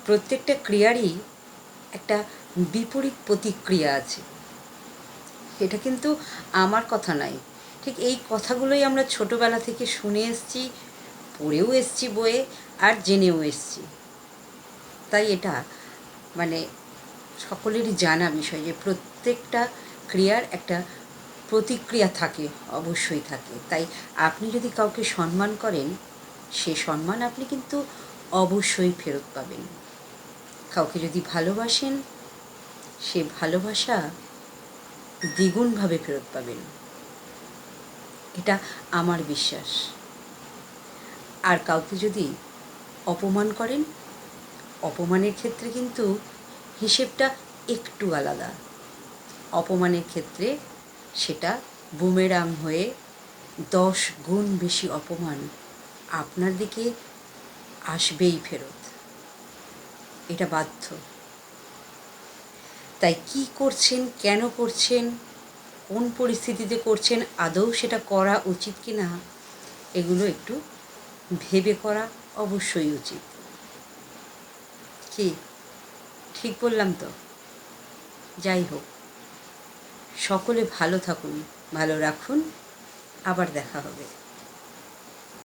প্রত্যেকটা ক্রিয়ারই একটা বিপরীত প্রতিক্রিয়া আছে। এটা কিন্তু আমার কথা নয়, ঠিক এই কথাগুলোই আমরা ছোটোবেলা থেকে শুনে এসেছি, পড়েও এসেছি বইয়ে, আর জেনেও এসেছি। তাই এটা মানে সকলেরই জানা বিষয় যে প্রত্যেকটা ক্রিয়ার একটা প্রতিক্রিয়া থাকে, অবশ্যই থাকে। তাই আপনি যদি কাউকে সম্মান করেন, সে সম্মান আপনি কিন্তু অবশ্যই ফেরত পাবেন। কাউকে যদি ভালোবাসেন, সে ভালোবাসা দ্বিগুণভাবে ফেরত পাবেন, এটা আমার বিশ্বাস। আর কাউকে যদি অপমান করেন, অপমানের ক্ষেত্রে কিন্তু হিসেবটা একটু আলাদা। অপমানের ক্ষেত্রে সেটা বুমেরাং হয়ে 10 গুণ বেশি অপমান আপনার দিকে আসবেই ফেরত, এটা বাধ্য। তাই কী করছেন, কেন করছেন, কোন পরিস্থিতিতে করছেন, আদৌ সেটা করা উচিত কি না, এগুলো একটু ভেবে করা অবশ্যই উচিত। কি ঠিক বললাম তো? যাই হোক, সকলে ভালো থাকুন, ভালো রাখুন, আবার দেখা হবে।